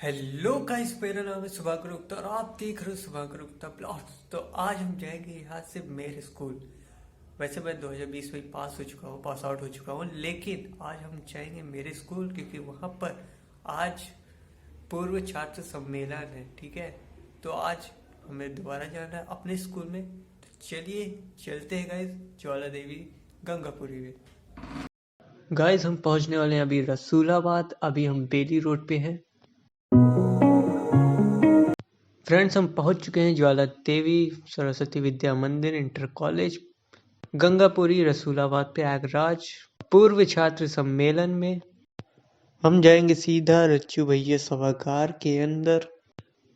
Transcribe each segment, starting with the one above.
Hello guys, मेरा नाम है सुभाकर गुप्ता और आप देख रहे हो सुभाकर गुप्ता ब्लॉग्स। तो आज हम जाएंगे यहाँ से मेरे स्कूल। वैसे मैं 2020 में पास हो चुका हूँ, पास आउट हो चुका हूँ, लेकिन आज हम जाएंगे मेरे स्कूल क्योंकि वहाँ पर आज पूर्व छात्र सम्मेलन है। ठीक है, तो आज हमें दोबारा जाना है अपने स्कूल में। तो चलिए चलते हैं गाइस, ज्वाला देवी गंगापुरी में। गाइस हम पहुँचने वाले हैं अभी रसूलाबाद। अभी हम बेली रोड पे हैं। फ्रेंड्स हम पहुंच चुके हैं ज्वाला देवी सरस्वती विद्या मंदिर इंटर कॉलेज गंगापुरी रसूलाबाद प्रयागराज पूर्व छात्र सम्मेलन में। हम जाएंगे सीधा रच्चू भैया सभागार के अंदर।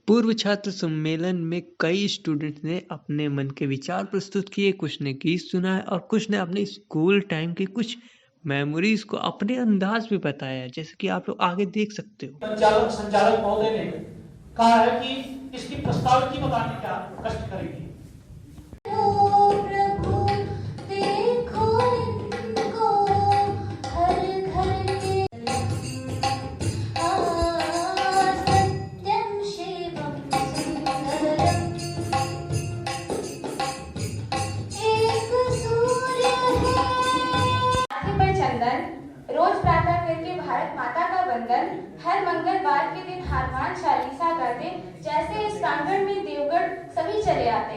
पूर्व छात्र सम्मेलन में कई स्टूडेंट्स ने अपने मन के विचार प्रस्तुत किए, कुछ ने गीत सुनाए और कुछ ने अपने स्कूल टाइम के कुछ मेमोरीज को अपने अंदाज में बताया, जैसे कि आप लोग आगे देख सकते हो। संचालक महोदय ने कहा है कि इसकी प्रस्तावित बताने का कष्ट करेगी। रोज प्रार्थना करके भारत माता का वंदन, हर मंगलवार के दिन हनुमान चालीसा गाते, जैसे इस प्रांगण में देवगढ़ सभी चले आते।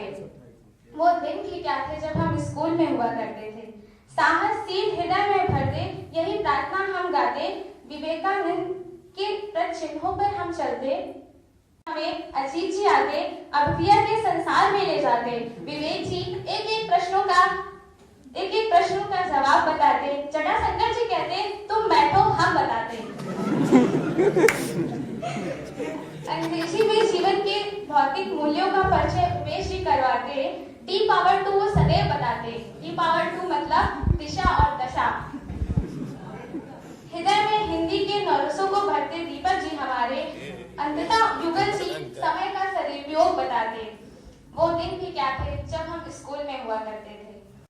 वो दिन भी क्या थे जब हम स्कूल में हुआ करते थे। साहस सील हृदय में भरते, यही प्रार्थना हम गाते, विवेकानंद के प्रचिन्हों पर हम चलते, हमें अजीत जी आके अभिक्रिया के संसार में ले जाते। विवेक जी एक एक प्रश्नों का जवाब बताते। जटाशंकर जी कहते तुम बैठो हम बताते। अंग्रेजी में जीवन के भौतिक मूल्यों का परिचय उमेश जी करवाते। T2 वो सदैव बताते। T2 मतलब दिशा और दशा। हृदय में हिंदी के नौरसों को भरते दीपक जी हमारे। अंततः युगल जी समय का सदुपयोग बताते। वो दिन भी क्या थे जब हम स्कूल में हुआ करते थे।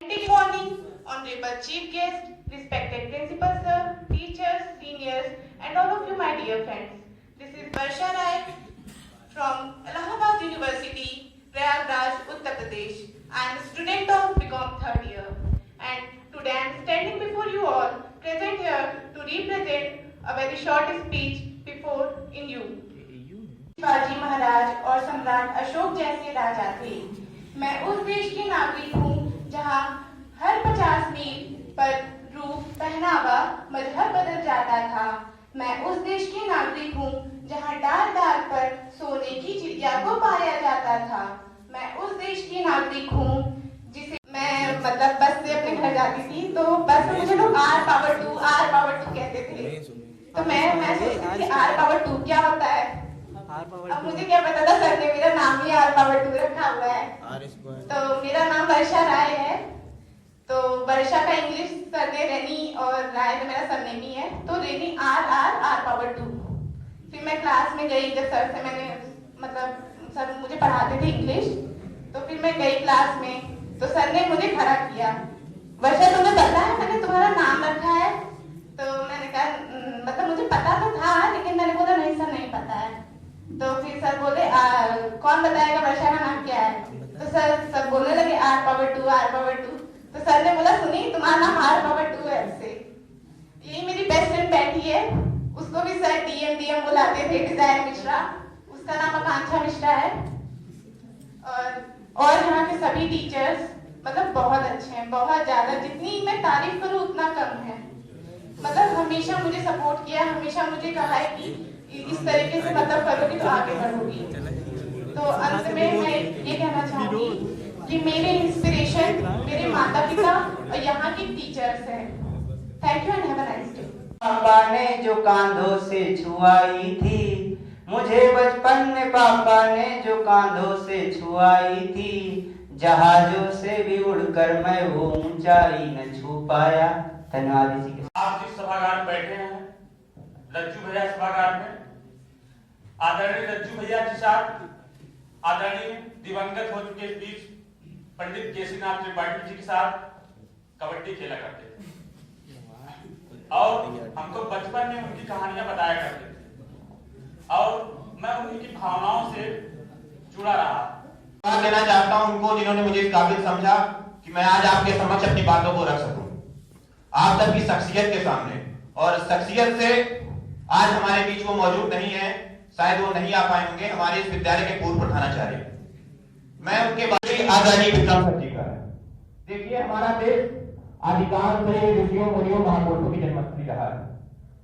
Good morning, honorable chief guest, respected principal sir, teachers, seniors, and all of you, my dear friends. This is Varsha Rai from Allahabad University, Prayagraj, Uttar Pradesh. I am a student of BCom 3rd year, and today I am standing before you all, present here to represent a very short speech before in you. Shivaji Maharaj और सम्राट अशोक जैसे राजा थे। मैं उस देश की नागरिक हूँ जहाँ हर 50 मील पर रूप, पहनावा, मजहब बदल जाता था। मैं उस देश की नागरिक हूँ जहाँ डार डार पर सोने की चिड़िया को पाया जाता था। मैं उस देश की नागरिक हूँ जिसे मैं बस से अपने घर जाती थी, तो बस में मुझे लोग R⁻2 कहते थे। तो मैं सोचती थी R⁻2 क्या होता है। अब मुझे क्या पता था, सर ने मेरा नाम ही R⁻2 रखा हुआ है। तो मेरा नाम वर्षा राय है। तो वर्षा का इंग्लिश सर ने रेनी और राय तो मेरा सरनेम ही है, तो रेनी R⁻2। फिर मैं क्लास में गई, जब सर से मैंने सर मुझे पढ़ाते थे इंग्लिश, तो फिर मैं गई क्लास में, तो सर ने मुझे खड़ा किया। वर्षा तुम्हें पता है मैंने तुम्हारा नाम रखा है? तो मैंने कहा मुझे पता तो था, लेकिन मैंने बोला नहीं सर नहीं पता है। तो फिर सर बोले कौन बताएगा वर्षा का नाम क्या है? तो सर बोलने लगे R⁻2। तो सर ने बोला सुनी तुम्हारा नाम R⁻2 है। ऐसे यही मेरी बेस्ट फ्रेंड बैठी है, उसको भी सर DM बुलाते थे, डिजायर मिश्रा, उसका नाम आकांक्षा मिश्रा है। और यहाँ के सभी टीचर्स बहुत अच्छे हैं, बहुत ज्यादा, जितनी मैं तारीफ करूँ उतना कम है। हमेशा मुझे सपोर्ट किया, हमेशा मुझे कहा है कि इस तरीके से करोगी तो आगे बढ़ोगी। तो अंत में मैं ये कहना चाहूंगी कि मेरे इंस्पिरेशन मेरे माता पिता और यहाँ के टीचर्स हैं। Thank you and have a nice day. पापा ने जो कांधों से छुआई थी मुझे बचपन में, पापा ने जो कांधों से छुआई थी, जहाजों से भी उड़कर मैं वो ऊंचाई न छू पाया। धन्यवाद जी। आप जिस सभागार में बैठे हैं, रज्जू भैया सभागार में, आदरणीय रज्जू भैया के साथ आदरणीय दिवंगत हो चुके बीच पंडित केसीनाथ त्रिपाठी जी के साथ कबड्डी खेला करते थे और हमको बचपन में उनकी कहानियां बताया करते थे। और उनकी भावनाओं से जुड़ा रहा। धन्यवाद देना चाहता हूं उनको जिन्होंने मुझे इस काबिल समझा कि मैं आज आपके समक्ष अपनी बातों को रख सकूं आप सबकी शख्सियत के सामने। और शख्सियत से आज हमारे बीच वो मौजूद नहीं है, शायद वो नहीं आ पाए होंगे, हमारे इस विद्यालय के पूर्व प्रधानाचार्य। मैं उनके बारे में आदरणीय विक्रम सर जी का है। देखिए, हमारा देश अधिकांश ऋषियों मुनियों महापुरुषों की जन्मस्थली रहा है।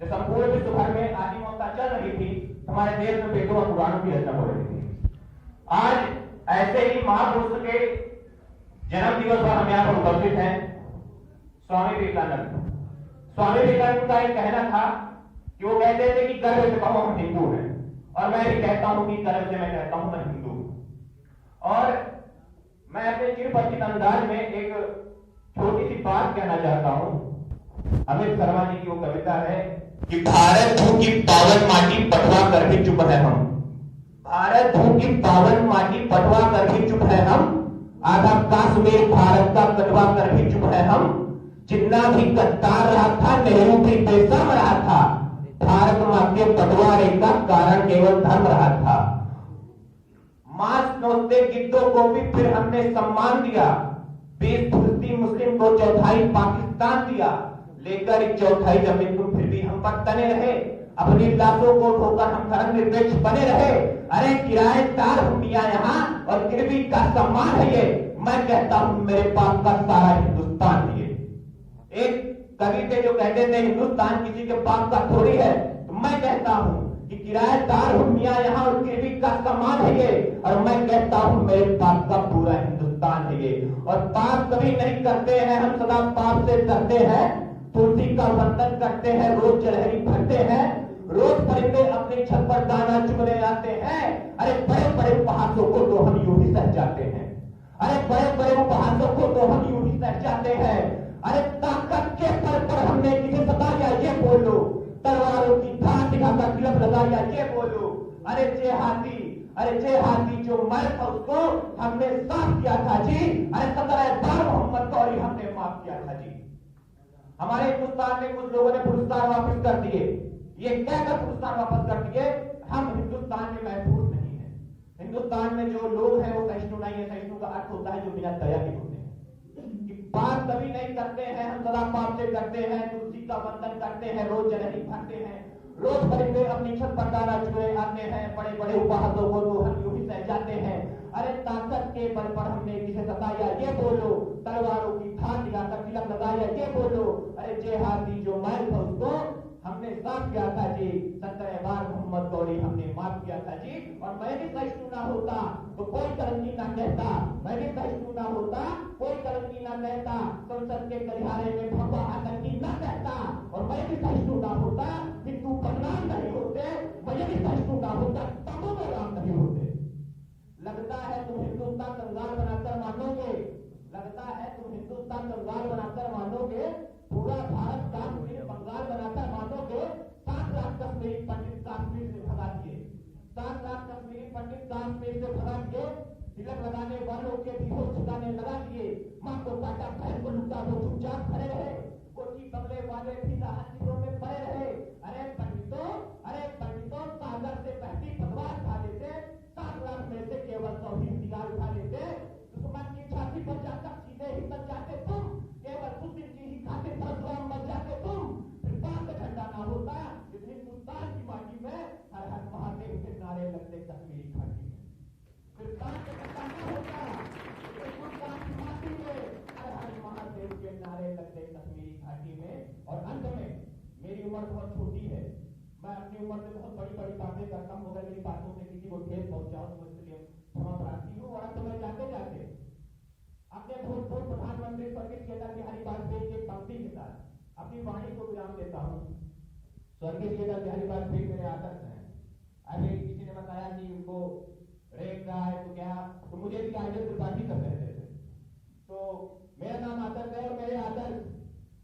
जब संपूर्ण विश्व भर में आजीविका चल रही थी, हमारे देश में वेदों और पुराणों की रचना हो रही थी। आज ऐसे ही महापुरुष के जन्म दिवस पर हम यहाँ पर उपस्थित हैं। स्वामी विवेकानंद, स्वामी विवेकानंद का एक कहना था कि वो कहते थे कि गर्व से कहो हम हिंदू हैं, और मैं भी कहता हूं कि गर्व से मैं कहता हूं मैं हिंदू हूं। और मैं अपने चिरपरिचित अंदाज में एक छोटी सी बात कहना चाहता हूं। अमित शर्मा जी की वो कविता है कि भारत भू की पावन माटी पटवा कर भी चुप है हम। भारत भू की पावन माटी पटवा कर भी चुप है हम। आधा कश्मीर भारत का कटवा कर भी चुप है हम। जितना भी गद्दार रहा था नेहरू भी बेशर्म रहा था। भारत मां के बंटवारे का कारण केवल धर्म रहा था। मांस नोचते गिद्धों को भी फिर हमने सम्मान दिया। 20% मुस्लिम को चौथाई पाकिस्तान दिया। लेकर एक चौथाई जमीन को फिर भी हम पर तने रहे। अपनी लाशों को ढोकर हम धर्मनिरपेक्ष बने रहे। अरे किराएदार भूमिया यहाँ और गिरवी का सम्मान है ये। मैं कहता हूं मेरे पास का सारा हिंदुस्तान है ये। एक कवि थे जो कहते थे हिंदुस्तान किसी के पास का थोड़ी है, तो मैं कहता हूं कि किराएदार भूमिया यहाँ और गिरवी का सम्मान है ये। और मैं कहता हूं मेरे पास का पूरा हिंदुस्तान है ये। और पाप कभी नहीं करते हैं हम, सदा पाप से डरते हैं। तुलसी का वंदन करते हैं, रोज जलहरी भरते हैं। रोज परिंदे अपनी छत पर दाना चुगने आते हैं। अरे बड़े बड़े उपहासों को तो हम यूं ही सह जाते हैं। अरे बड़े बड़े उपहासों को तो हम यूं ही सह जाते हैं। अरे ताकत के पर हमने किसे सताया ये बोलो। तलवारों की धार दिखाकर तिलक लगाया ये बोलो। अरे जे हाथी जो मर था उसको हमने साफ किया था जी। अरे 17 बार मोहम्मद गौरी हमने माफ किया था जी। हमारे हिंदुस्तान में कुछ लोगों ने पुरस्कार वापस कर दिए। ये कहकर पुरस्कार वापस कर दिए हम हिंदुस्तान में महफूज नहीं है। हिंदुस्तान में जो लोग हैं वो सहिष्णु नहीं है। सहिष्णु का अर्थ होता है जो बिना दया के होते हैं। बात कभी नहीं करते हैं हम, सदा पाप से करते हैं। तुलसी का वंदन करते हैं, रोज जलहरी भरते हैं। रोज परिंदे अपनी छत पर दाना चुगे आते हैं। बड़े बड़े उपहासों को तो हम यूं ही सह जाते हैं। अरे ताकत के बल पर हमने किसे सताया ये बोलो। तलवारों की धार दिखाकर तिलक लगाया ये बोलो। अरे जे हाथी जो मैल था उसको हमने साफ किया था जी। 17 बार मोहम्मद गौरी हमने माफ किया था जी। और मैं भी सहिष्णु ना होता तो कोई कलंकी ना कहता। मैं भी सहिष्णु ना होता कोई कलंकी ना कहता। संसद के गलियारे में भगवा आतंकी ना कहता। और मैं भी सहिष्णु ना होता हिंदू बदनाम नहीं होते। मैं भी सहिष्णु ना होता तबो में राम नहीं होते। लगता है तुम हिंदुस्तान कंगाल बनाकर मानोगे। लगता है तुम हिंदुस्तान कंगाल बनाकर मानोगे। पूरा भारत काश्मीर बंगाल बनाकर मानोगे। 7 लाख कश्मीरी पंडित काश्मीर से भगा दिए। 7 लाख कश्मीरी पंडित काश्मीर से भगा दिए। तिलक लगाने वालों के भी होश ठिकाने लगा दिए। मां को काटा, बहन को लूटा, वो चुपचाप खड़े रहे। कोठी बंगले वाले भी राहत शिविरों में पड़े रहे। अरे पंडितों सागर से बहती पतवार उठा लेते। 7 लाख में से केवल 100 ही हथियार उठा लेते। दुश्मन की छाती पर जाकर सीधे ही तक जाते तुम। केवल सुशील जी ही खाते पर मर जाते तुम। फिर बात का झंडा ना होता इस हिंदुस्तान की माटी में। हर हर महादेव के नारे लगते कश्मीरी घाटी में। फिर बात का झंडा ना होता हिंदुस्तान की माटी में। हर हर महादेव के नारे लगते कश्मीरी घाटी में। और अंत में मेरी उम्र बहुत छोटी है। मैं अपनी उम्र से बहुत बड़ी बड़ी बातें करता हूँ। अगर मेरी बातों से किसी को ठेस पहुंचाऊं तो इसलिए क्षमा प्रार्थी हूँ। और अंत में जाते जाते अपने भूतपूर्व प्रधानमंत्री स्वर्गीय अटल बिहारी वाजपेयी की पंक्ति के साथ अपनी वाणी को विराम देता हूँ। स्वर्गीय अटल बिहारी वाजपेयी मेरे आदर्श हैं। अभी किसी ने बताया कि उनको रेप रहा है तो क्या, तो मुझे भी आदर्श त्रिपाठी सब कहते थे। तो मेरा नाम आदर्श है और मेरे आदर्श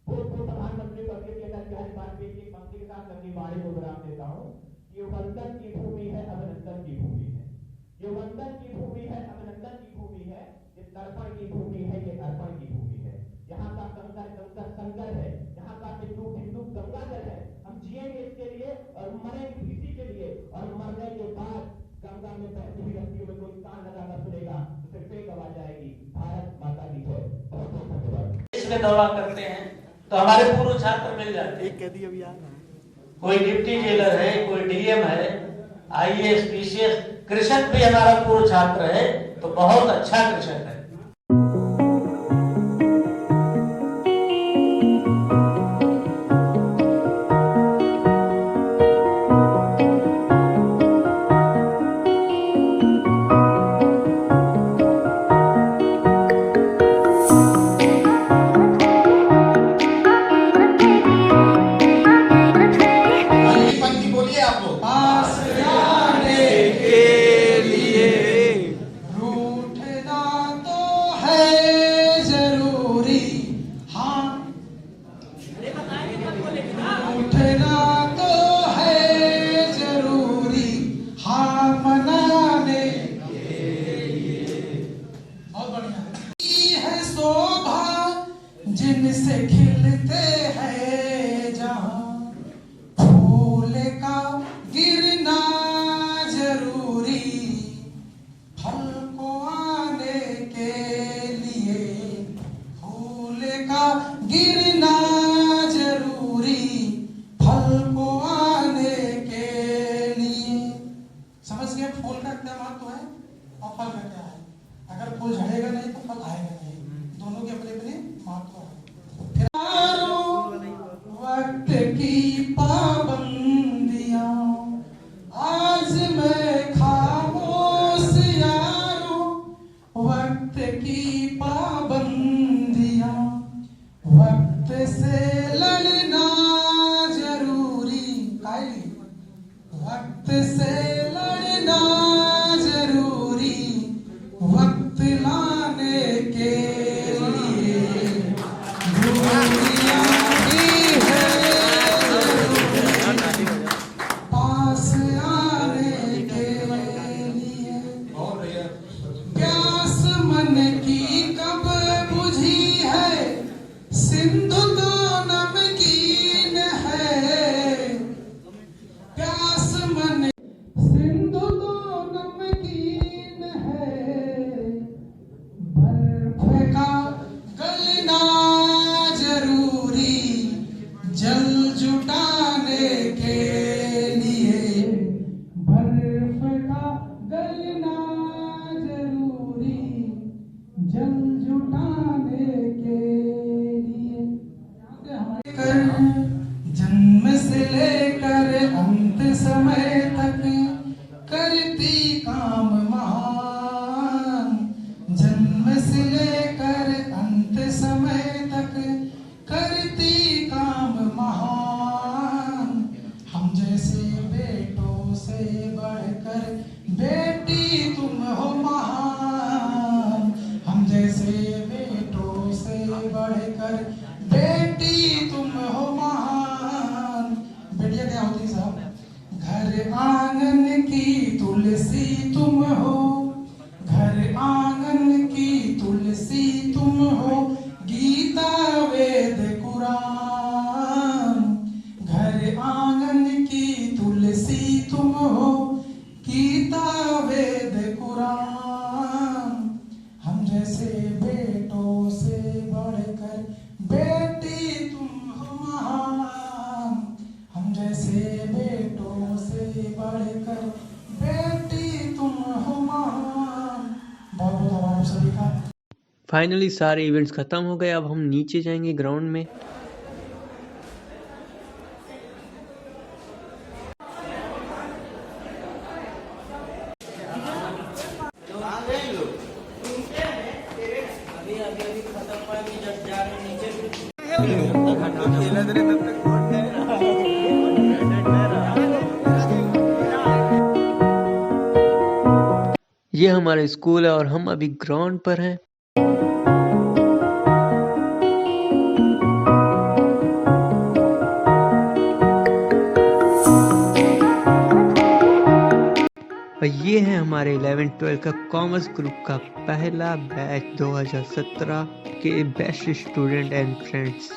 भूतपूर्व प्रधानमंत्री स्वर्गीय अटल बिहारी वाजपेयी की पंक्ति के साथ अपनी वाणी को विराम देता हूँ। ये वंदन की भूमि है, अभिनंदन की भूमि है। ये वंदन की भूमि है, अभिनंदन की भूमि है। ये तर्पण की भूमि है, ये अर्पण की भूमि है। यहाँ का कंकर संकर है। यहाँ का हिंदू गंगाजल है। हम जिएंगे इसके लिए और मरेंगे इसी के लिए। और मरने के बाद देश में दौरा करते हैं तो हमारे पूर्व छात्र मिल जाते हैं। कोई डिप्टी जेलर है, कोई डीएम है, आईएएस, पीसीएस, कृषक भी हमारा पूर्व छात्र है, तो बहुत अच्छा कृषक है। अगली पंक्ति बोलिए आप लोग। रूठना तो है जरूरी, हाँ रूठना तो है जरूरी, हाँ मनाने के लिए। बहुत बढ़िया है शोभा जिनसे खिलते हैं जहाँ, फूल का गिरना जरूरी, फल को आने के लिए, फूल का गिरना जरूरी, फल को आने के लिए। समझ गए फूल का क्या महत्व है और फल का क्या है? अगर फूल झड़ेगा नहीं तो फल आएगा नहीं, दोनों के अपने अपने महत्व है। वक्त की पाबंदियां आज मैं खामोश यारों, वक्त की पाबंदियां, वक्त से लड़ना जरूरी, वक्त से लड़ना जरूरी, वक्त लाने के लिए दूरियां भी है जरूरी, पास आने के लिए। प्यास मन की कब बुझी है, सिंधु तो नमकीन है, प्यास मन सिंधु तो नमकीन है, बर्फ का गलना जरूरी, जल जुटाने के लिए, बर्फ का गलना जरूरी, जल जुटाने के लिए। जन्म से लेकर अंत समय तक करती काम महान, जन्म से लेकर अंत समय तक करती काम महान, हम जैसे बेटों से बढ़कर बेटी तुम हो महान, हम जैसे बेटों से बढ़कर बेटी तुम हो महान। बेटियां क्या होती साहब? घर आंगन की तुलसी तुम हो, घर आंगन की तुलसी तुम हो, गीता वेद कुरान, घर आंगन की तुलसी तुम हो, गीता वेद कुरान, हम जैसे बेटों से बढ़कर बेटी तुम हो महान, हम जैसे बेटों से बढ़कर बेटी तुम हो महान। बहुत बहुत आभार आप सभी का। फाइनली सारे इवेंट्स खत्म हो गए। अब हम नीचे जाएंगे ग्राउंड में। ये हमारा स्कूल है और हम अभी ग्राउंड पर हैं। और ये है हमारे 11-12 का कॉमर्स ग्रुप का पहला बैच 2017 के बेस्ट स्टूडेंट एंड फ्रेंड्स।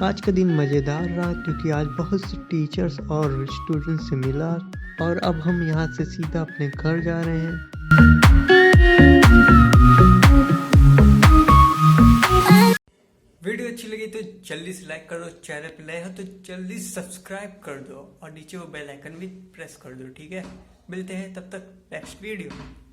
आज का दिन मज़ेदार रहा क्योंकि आज बहुत से टीचर्स और स्टूडेंट्स से मिला और अब हम यहाँ से सीधा अपने घर जा रहे हैं। वीडियो अच्छी लगी तो जल्दी से लाइक कर दो, चैनल पे नए हो तो जल्दी सब्सक्राइब कर दो और नीचे वो बेल आइकन भी प्रेस कर दो, ठीक है। मिलते हैं तब तक नेक्स्ट वीडियो में।